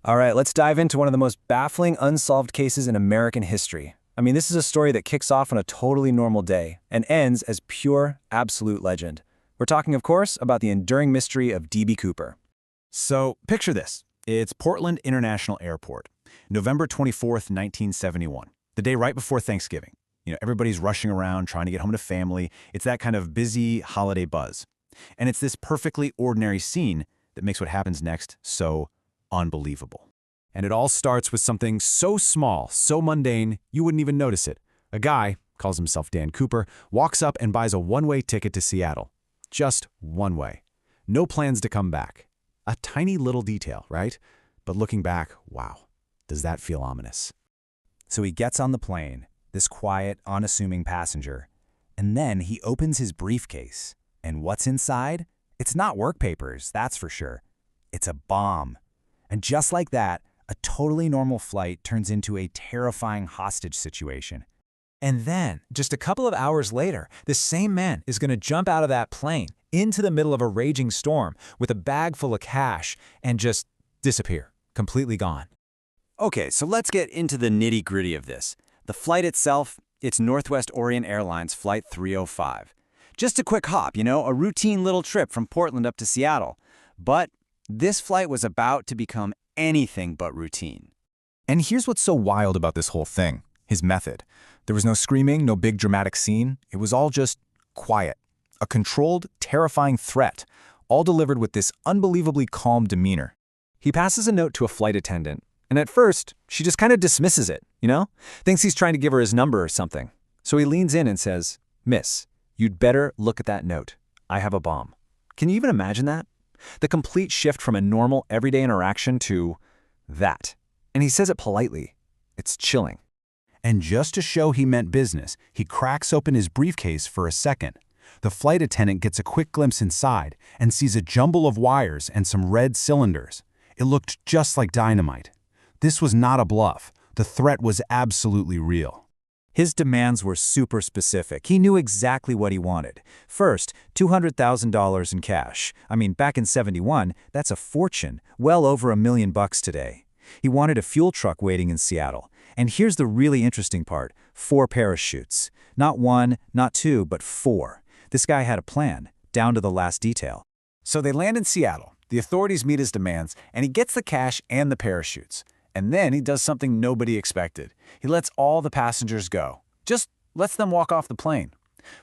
All right, let's dive into one of the most baffling unsolved cases in American history. I mean, this is a story that kicks off on a totally normal day and ends as pure, absolute legend. We're talking, of course, about the enduring mystery of D.B. Cooper. So, picture this. It's Portland International Airport, November 24th, 1971, the day right before Thanksgiving. Everybody's rushing around, trying to get home to family. It's that kind of busy holiday buzz. And it's this perfectly ordinary scene that makes what happens next so unbelievable. And it all starts with something so small, so mundane, you wouldn't even notice it. A guy, calls himself Dan Cooper, walks up and buys a one-way ticket to Seattle. Just one way. No plans to come back. A tiny little detail, right? But looking back, wow, does that feel ominous? So he gets on the plane, this quiet, unassuming passenger, and then he opens his briefcase. And what's inside? It's not work papers, that's for sure. It's a bomb. And just like that, a totally normal flight turns into a terrifying hostage situation. And then, just a couple of hours later, this same man is going to jump out of that plane into the middle of a raging storm with a bag full of cash and just disappear, completely gone. Okay, so let's get into the nitty-gritty of this. The flight itself, it's Northwest Orient Airlines Flight 305. Just a quick hop, a routine little trip from Portland up to Seattle. But this flight was about to become anything but routine. And here's what's so wild about this whole thing, his method. There was no screaming, no big dramatic scene. It was all just quiet. A controlled, terrifying threat, all delivered with this unbelievably calm demeanor. He passes a note to a flight attendant, and at first, she just kind of dismisses it, Thinks he's trying to give her his number or something. So he leans in and says, "Miss, you'd better look at that note. I have a bomb." Can you even imagine that? The complete shift from a normal, everyday interaction to that. And he says it politely. It's chilling. And just to show he meant business, he cracks open his briefcase for a second. The flight attendant gets a quick glimpse inside and sees a jumble of wires and some red cylinders. It looked just like dynamite. This was not a bluff. The threat was absolutely real. His demands were super specific. He knew exactly what he wanted. First, $200,000 in cash. I mean, back in '71, that's a fortune, well over $1 million today. He wanted a fuel truck waiting in Seattle. And here's the really interesting part, 4 parachutes. Not 1, not 2, but 4. This guy had a plan, down to the last detail. So they land in Seattle. The authorities meet his demands, and he gets the cash and the parachutes. And then he does something nobody expected. He lets all the passengers go. Just lets them walk off the plane.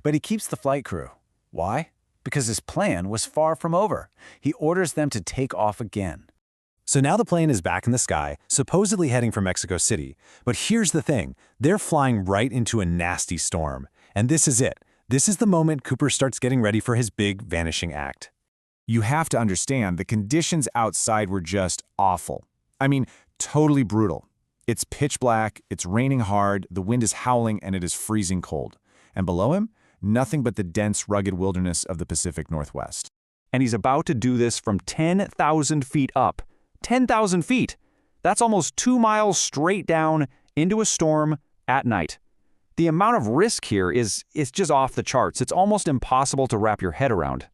But he keeps the flight crew. Why? Because his plan was far from over. He orders them to take off again. So now the plane is back in the sky, supposedly heading for Mexico City. But here's the thing. They're flying right into a nasty storm. And this is it. This is the moment Cooper starts getting ready for his big vanishing act. You have to understand the conditions outside were just awful. I mean, totally brutal. It's pitch black, it's raining hard, the wind is howling, and it is freezing cold. And below him, nothing but the dense, rugged wilderness of the Pacific Northwest. And he's about to do this from 10,000 feet up. 10,000 feet! That's almost 2 miles straight down into a storm at night. The amount of risk here is just off the charts. It's almost impossible to wrap your head around.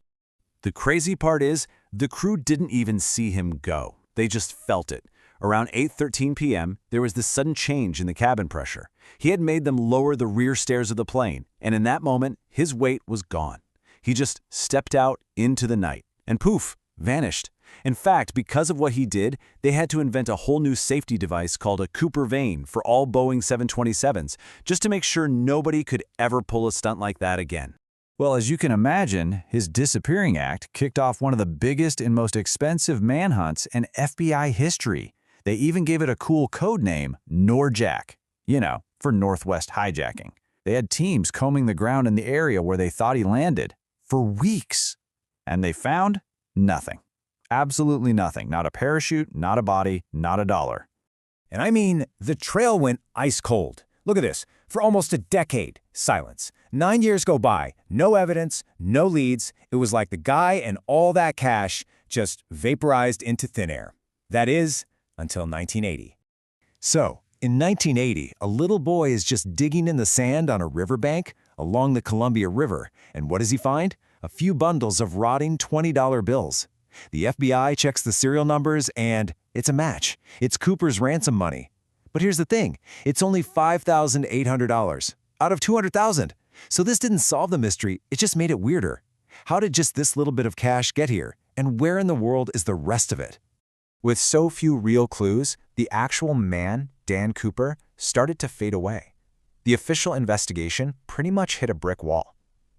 The crazy part is, the crew didn't even see him go. They just felt it. Around 8:13 p.m., there was this sudden change in the cabin pressure. He had made them lower the rear stairs of the plane, and in that moment, his weight was gone. He just stepped out into the night, and poof, vanished. In fact, because of what he did, they had to invent a whole new safety device called a Cooper vane for all Boeing 727s, just to make sure nobody could ever pull a stunt like that again. Well, as you can imagine, his disappearing act kicked off one of the biggest and most expensive manhunts in FBI history. They even gave it a cool code name, NORJAC, for Northwest Hijacking. They had teams combing the ground in the area where they thought he landed for weeks. And they found nothing. Absolutely nothing. Not a parachute, not a body, not a dollar. And I mean, the trail went ice cold. Look at this. For almost a decade, silence. 9 years go by, no evidence, no leads. It was like the guy and all that cash just vaporized into thin air. That is, until 1980. So, in 1980, a little boy is just digging in the sand on a riverbank along the Columbia River, and what does he find? A few bundles of rotting $20 bills. The FBI checks the serial numbers, and It's a match. It's Cooper's ransom money. But here's the thing. It's only $5,800 out of $200,000. So this didn't solve the mystery. It just made it weirder. How did just this little bit of cash get here? And where in the world is the rest of it? With so few real clues, the actual man, Dan Cooper, started to fade away. The official investigation pretty much hit a brick wall.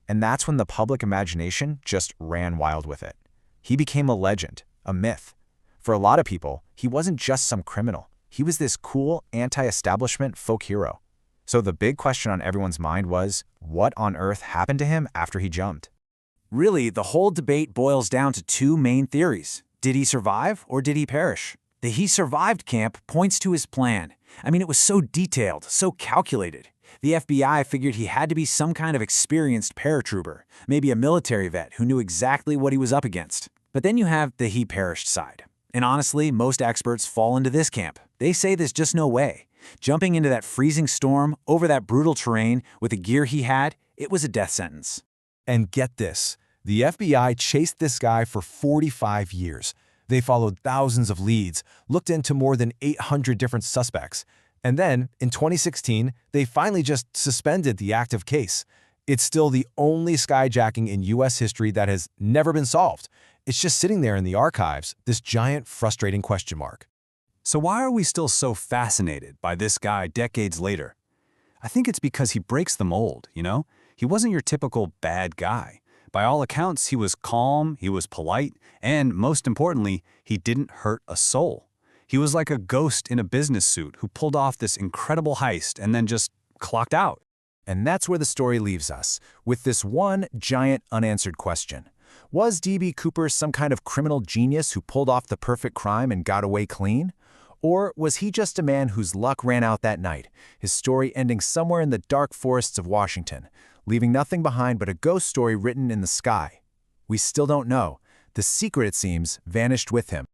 And that's when the public imagination just ran wild with it. He became a legend, a myth. For a lot of people, he wasn't just some criminal. He was this cool, anti-establishment folk hero. So the big question on everyone's mind was, what on earth happened to him after he jumped? Really, the whole debate boils down to two main theories. Did he survive or did he perish? The "he survived" camp points to his plan. I mean, it was so detailed, so calculated. The FBI figured he had to be some kind of experienced paratrooper, maybe a military vet who knew exactly what he was up against. But then you have the "he perished" side. And honestly, most experts fall into this camp. They say there's just no way. Jumping into that freezing storm, over that brutal terrain, with the gear he had, it was a death sentence. And get this, the FBI chased this guy for 45 years. They followed thousands of leads, looked into more than 800 different suspects. And then, in 2016, they finally just suspended the active case. It's still the only skyjacking in U.S. history that has never been solved. It's just sitting there in the archives, this giant, frustrating question mark. So why are we still so fascinated by this guy decades later? I think it's because he breaks the mold, you know? He wasn't your typical bad guy. By all accounts, he was calm, he was polite, and most importantly, he didn't hurt a soul. He was like a ghost in a business suit who pulled off this incredible heist and then just clocked out. And that's where the story leaves us, with this one giant unanswered question. Was D.B. Cooper some kind of criminal genius who pulled off the perfect crime and got away clean? Or was he just a man whose luck ran out that night, his story ending somewhere in the dark forests of Washington, leaving nothing behind but a ghost story written in the sky? We still don't know. The secret, it seems, vanished with him.